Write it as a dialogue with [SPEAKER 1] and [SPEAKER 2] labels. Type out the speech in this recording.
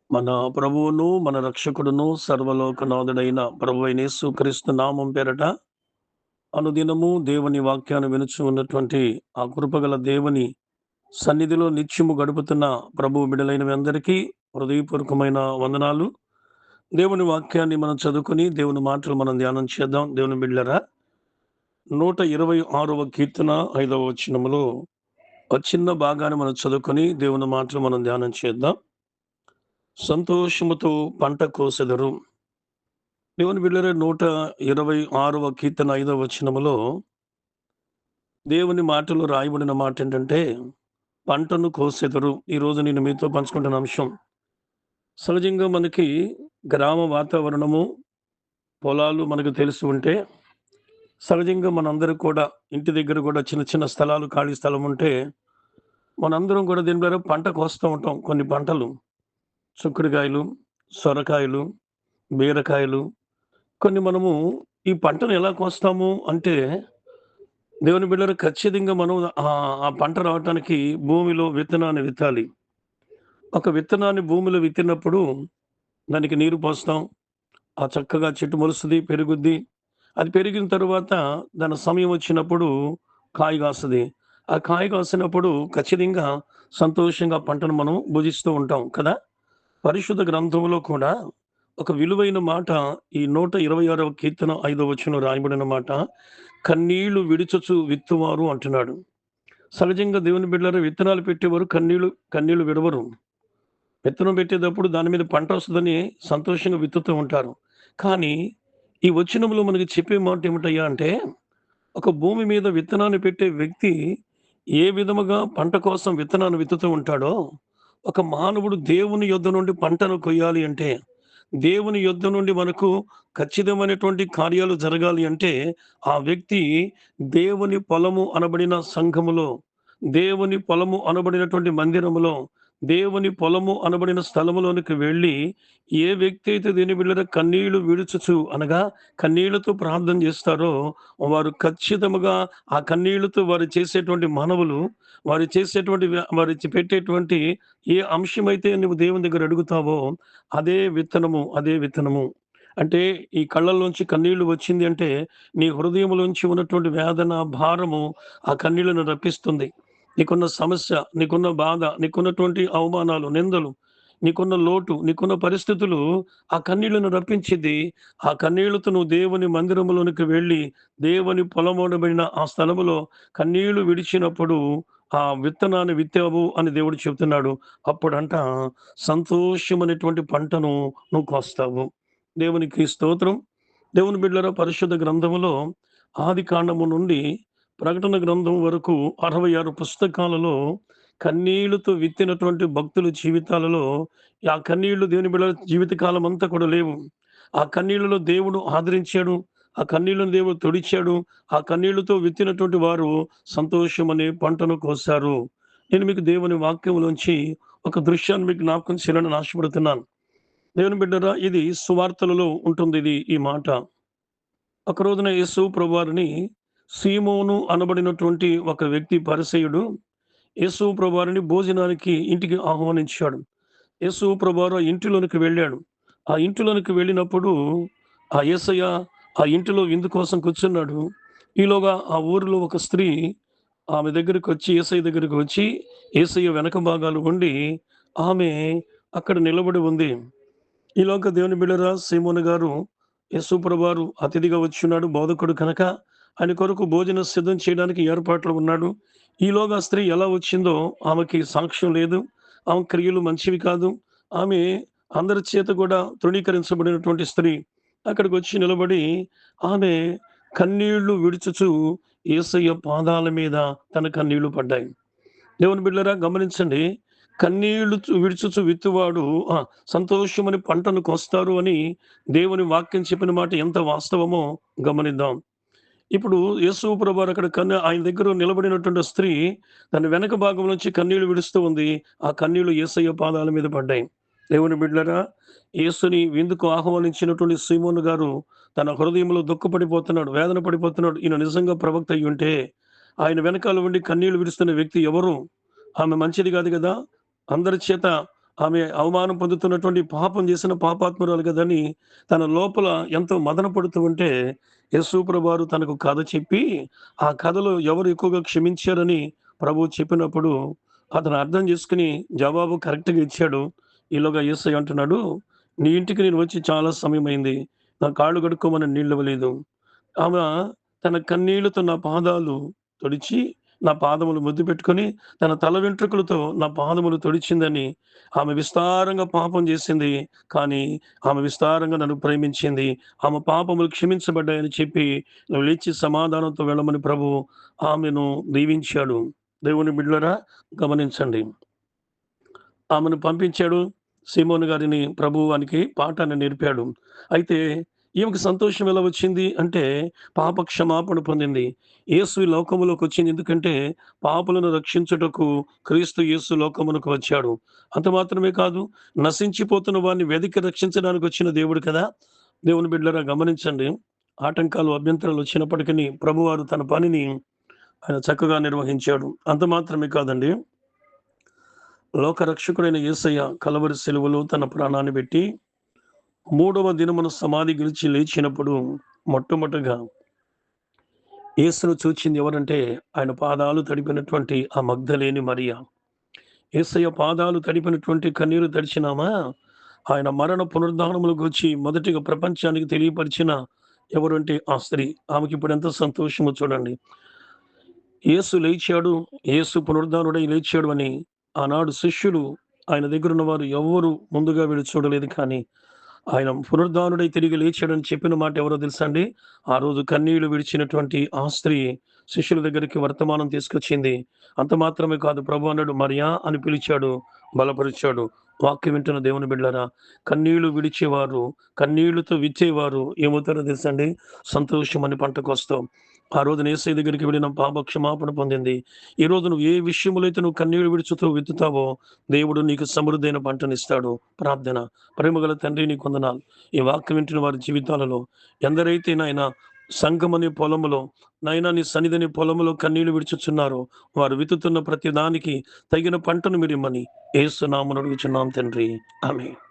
[SPEAKER 1] మన ప్రభువును, మన రక్షకుడును, సర్వలోకనాథుడైన ప్రభువైన యేసుక్రీస్తు నామం పేరట అనుదినము దేవుని వాక్యాన్ని వినుచు ఉన్నటువంటి ఆ కృపగల దేవుని సన్నిధిలో నిత్యము గడుపుతున్న ప్రభు బిడ్డలైన మీ అందరికీ హృదయపూర్వకమైన వందనాలు. దేవుని వాక్యాన్ని మనం చదువుకొని దేవుని మాటలు మనం ధ్యానం చేద్దాం. దేవుని బిడ్డలారా, 126వ కీర్తన 5వ వచనములో ఒక చిన్న భాగాన్ని మనం చదువుకొని దేవుని మాటలు మనం ధ్యానం చేద్దాం. సంతోషముతో పంట కోసెదరు. దేవుని బిడ్డలారా, 126వ కీర్తన 5వ వచనములో దేవుని మాటలో రాయబడిన మాట ఏంటంటే, పంటను కోసెదరు. ఈరోజు నేను మీతో పంచుకుంటున్న అంశం. సహజంగా మనకి గ్రామ వాతావరణము, పొలాలు మనకు తెలిసి ఉంటే, సహజంగా మనందరూ కూడా ఇంటి దగ్గర కూడా చిన్న చిన్న స్థలాలు, ఖాళీ స్థలం ఉంటే, మనందరం కూడా దీని ద్వారా పంట కోస్తూ ఉంటాం. కొన్ని పంటలు చిక్కుడుకాయలు, సొరకాయలు, బీరకాయలు. కొన్ని మనము ఈ పంటను ఎలా కోస్తాము అంటే, దేవుని బిడ్డలారా, ఖచ్చితంగా మనం ఆ పంట రావటానికి భూమిలో విత్తనాన్ని విత్తాలి. ఒక విత్తనాన్ని భూమిలో విత్తినప్పుడు దానికి నీరు పోస్తాం. ఆ చక్కగా చెట్టు మొలుస్తది, పెరుగుద్ది. అది పెరిగిన తరువాత దాని సమయం వచ్చినప్పుడు కాయ కాస్తది. ఆ కాయ కాసినప్పుడు ఖచ్చితంగా సంతోషంగా పంటను మనం భుజిస్తూ ఉంటాం కదా! పరిశుద్ధ గ్రంథంలో కూడా ఒక విలువైన మాట, ఈ 126వ కీర్తన 5వ వచనంలో రాయబడిన మాట, కన్నీళ్లు విడుచుచు విత్తువారు అంటున్నాడు. సహజంగా దేవుని బిడ్డలారా, విత్తనాలు పెట్టేవారు కన్నీళ్లు విడవరు. విత్తనం పెట్టేటప్పుడు దాని మీద పంటొస్తదని సంతోషంగా విత్తుతూ ఉంటారు. కానీ ఈ వచనంలో మనకి చెప్పే మాట ఏమిటయ్యా అంటే, ఒక భూమి మీద విత్తనాన్ని పెట్టే వ్యక్తి ఏ విధముగా పంట కోసం విత్తనాన్ని విత్తుతూ ఉంటాడో, ఒక మానవుడు దేవుని యొద్ద నుండి పంటను కొయ్యాలి అంటే, దేవుని యొద్ద నుండి మనకు ఖచ్చితమైనటువంటి కార్యాలు జరగాలి అంటే, ఆ వ్యక్తి దేవుని పొలము అనబడిన సంఘములో, దేవుని పొలము అనబడినటువంటి మందిరములో, దేవుని పొలము అనబడిన స్థలములోనికి వెళ్ళి, ఏ వ్యక్తి అయితే దీని బిడ్డలారా కన్నీళ్లు విడుచుచు అనగా కన్నీళ్లతో ప్రార్థన చేస్తారో, వారు ఖచ్చితముగా ఆ కన్నీళ్లతో వారు చేసేటువంటి మనవులు, వారు చేసేటువంటి వారు పెట్టేటువంటి ఏ అంశమైతే నువ్వు దేవుని దగ్గర అడుగుతావో, అదే విత్తనము, అదే విత్తనము. అంటే ఈ కళ్ళల్లోంచి కన్నీళ్లు వచ్చింది అంటే, నీ హృదయంలోంచి ఉన్నటువంటి వేదన, భారము ఆ కన్నీళ్లను రప్పిస్తుంది. నీకున్న సమస్య, నీకున్న బాధ, నీకున్నటువంటి అవమానాలు, నిందలు, నీకున్న లోటు, నీకున్న పరిస్థితులు ఆ కన్నీళ్లను రప్పించిద్ది. ఆ కన్నీళ్లతో నువ్వు దేవుని మందిరములోనికి వెళ్ళి, దేవుని పొలమూడబడిన ఆ స్థలములో కన్నీళ్లు విడిచినప్పుడు, ఆ విత్తనాన్ని విత్తావు అని దేవుడు చెప్తున్నాడు. అప్పుడంట సంతోషమనేటువంటి పంటను నువ్వు కోస్తావు. దేవునికి స్తోత్రం. దేవుని బిడ్డలారా, పరిశుద్ధ గ్రంథములో ఆదికాండము నుండి ప్రకటన గ్రంథం వరకు 66 పుస్తకాలలో కన్నీళ్లతో విత్తినటువంటి భక్తుల జీవితాలలో ఆ కన్నీళ్లు దేవుని బిడ్డల జీవితకాలం అంతా కూడా లేవు. ఆ కన్నీళ్లలో దేవుడు ఆదరించాడు. ఆ కన్నీళ్లను దేవుడు తుడిచాడు. ఆ కన్నీళ్లతో విత్తినటువంటి వారు సంతోషమనే పంటను కోశారు. నేను మీకు దేవుని వాక్యంలోంచి ఒక దృశ్యాన్ని మీకు జ్ఞాపకం చేయాలని ఆశపడుతున్నాను. దేవుని బిడ్డలారా, ఇది సువార్తలలో ఉంటుంది ఈ మాట. ఒక రోజున యేసు ప్రభువారిని సీమోను అనబడినటువంటి ఒక వ్యక్తి పరిసయ్యుడు యేసు ప్రభువారిని భోజనానికి ఇంటికి ఆహ్వానించాడు. యేసు ప్రభువారు ఆ ఇంటిలోనికి వెళ్ళాడు. ఆ ఇంటిలోనికి వెళ్ళినప్పుడు ఆ యేసయ్య ఆ ఇంటిలో విందు కోసం కూర్చున్నాడు. ఈలోగా ఆ ఊరిలో ఒక స్త్రీ ఆమె దగ్గరికొచ్చి, యేసయ్య దగ్గరికి వచ్చి, యేసయ్య వెనక భాగాలు ఉండి ఆమె అక్కడ నిలబడి ఉంది. ఈలోగా దేవుని బిడ్డలారా, సీమోను గారు యేసు ప్రభువారు అతిథిగా వచ్చున్నాడు, బోధకుడు కనుక ఆయన కొరకు భోజనం సిద్ధం చేయడానికి ఏర్పాట్లు ఉన్నాడు. ఈలోగా స్త్రీ ఎలా వచ్చిందో ఆమెకి సాక్ష్యం లేదు. ఆమె క్రియలు మంచివి కాదు. ఆమె అందరి చేత కూడా తృణీకరించబడినటువంటి స్త్రీ. అక్కడికొచ్చి నిలబడి ఆమె కన్నీళ్లు విడుచుచు యేసయ్య పాదాల మీద తన కన్నీళ్లు పడ్డాయి. దేవుని బిడ్డలారా, గమనించండి. కన్నీళ్లు విడుచుచు విత్తువాడు సంతోషమని పంటను కోస్తారు అని దేవుని వాక్యం చెప్పిన మాట ఎంత వాస్తవమో గమనిద్దాం. ఇప్పుడు యేసు ప్రభువారు అక్కడ ఆయన దగ్గర నిలబడినటువంటి స్త్రీ తన వెనక భాగం నుంచి కన్నీళ్లు విడుస్తూ ఉంది. ఆ కన్నీళ్లు యేసయ్య పాదాల మీద పడ్డాయి. దేవుని బిడ్డలారా, యేసుని విందుకు ఆహ్వానించినటువంటి సీమోను గారు తన హృదయంలో దుఃఖపడిపోతున్నాడు, వేదన పడిపోతున్నాడు. ఈయన నిజంగా ప్రవక్త అయ్యుంటే ఆయన వెనకాల ఉండి కన్నీళ్లు విడుస్తున్న వ్యక్తి ఎవరు? ఆమె మంచిది కాదు కదా! అందరి చేత ఆమె అవమానం పొందుతున్నటువంటి పాపం చేసిన పాపాత్మురాలు కదని తన లోపల ఎంతో మదన పడుతూ ఉంటే యేసు ప్రభువారు తనకు కథ చెప్పి ఆ కథలో ఎవరు ఎక్కువగా క్షమించారని ప్రభువు చెప్పినప్పుడు అతను అర్థం చేసుకుని జవాబు కరెక్ట్‌గా ఇచ్చాడు. ఈలోగా యేసయ్య అంటున్నాడు, "నీ ఇంటికి నేను వచ్చి చాలా సమయమైంది. నా కాళ్ళు కడుక్కోమని నీళ్ళివ్వలేదు." ఆమె తన కన్నీళ్లతో నా పాదాలు తుడిచి, నా పాదములు ముద్దు పెట్టుకొని, తన తల వెంట్రుకలతో నా పాదములు తుడిచిందని ఆమె విస్తారంగా పాపం చేసింది. కానీ ఆమె విస్తారంగా నన్ను ప్రేమించింది. ఆమె పాపములు క్షమించబడ్డాయని చెప్పి, "నువ్వు లేచి సమాధానంతో వెళ్ళమని" ప్రభువు ఆమెను దీవించాడు. దేవుని బిడ్డలారా గమనించండి. ఆమెను పంపించాడు. సీమోను గారిని ప్రభువు వానికి పాఠాన్ని నేర్పాడు. అయితే ఈమెకు సంతోషం ఎలా వచ్చింది అంటే పాప క్షమాపణ పొందింది. యేసు ఈ లోకములోకొచ్చింది ఎందుకంటే పాపులను రక్షించుటకు క్రీస్తు యేసు లోకమునకు వచ్చాడు. అంత మాత్రమే కాదు, నశించిపోతున్న వారిని వెదికి రక్షించడానికి వచ్చిన దేవుడు కదా! దేవుని బిడ్డలారా గమనించండి. ఆటంకాలు, అభ్యంతరాలు వచ్చినప్పటికిని ప్రభువారు తన పనిని ఆయన చక్కగా నిర్వహించాడు. అంత మాత్రమే కాదండి. లోకరక్షకుడైన యేసయ్య కలవరి సిలువలో తన ప్రాణాన్ని పెట్టి మూడవ దినమున సమాధి గెలిచి లేచినప్పుడు మొట్టమొదటగా యేసును చూచింది ఎవరంటే ఆయన పాదాలు తడిపినటువంటి ఆ మగ్ధలేని మరియ. యేసయ్య పాదాలు తడిపినటువంటి కన్నీరు తడిచినామా ఆయన మరణ పునరుద్ధానముల గురించి మొదటిగా ప్రపంచానికి తెలియపరిచిన ఎవరంటే ఆ స్త్రీ. ఆమెకి ఇప్పుడు ఎంత సంతోషమో చూడండి. యేసు లేచాడు, యేసు పునరుద్ధానుడై లేచాడు అని ఆనాడు శిష్యులు ఆయన దగ్గరున్న వారు ఎవ్వరు ముందుగా వీళ్ళు చూడలేదు. కానీ ఆయన పునరుద్ధానుడై తిరిగి లేచాడని చెప్పిన మాట ఎవరో తెలుసా అండి? ఆ రోజు కన్నీళ్లు విడిచినటువంటి ఆ స్త్రీ శిష్యుల దగ్గరికి వర్తమానం తీసుకొచ్చింది. అంత మాత్రమే కాదు, ప్రభు అన్నాడు, "మరియా" అని పిలిచాడు, బలపరిచాడు. వాక్యం వింటున్న దేవుని బిడ్డలారా, కన్నీళ్లు విడిచేవారు, కన్నీళ్లతో విచ్చేవారు ఏమవుతారో తెలుసా అండి? సంతోషమని పంటకొస్తాం. ఆ రోజున యేసయ్య దగ్గరికి వెళ్ళిన పాప క్షమాపణ పొందింది. ఈరోజు నువ్వు ఏ విషయములో అయితే నువ్వు కన్నీళ్లు విడుచుతూ విత్తుతావో దేవుడు నీకు సమృద్ధైన పంటనిస్తాడు. ప్రార్థన. ప్రేమగల తండ్రి నీకు వందనాలు. ఈ వాక్యం వింటున్న వారి జీవితాలలో ఎందరైతే నాయన సంఘమనే పొలములో నాయనా నీ సన్నిధిని పొలములో కన్నీళ్లు విడుచుచున్నారో వారు విత్తుతున్న ప్రతి దానికి తగిన పంటను మీరిమ్మని యేసు నామమున అడుగుచున్నాం తండ్రి. ఆమేన్.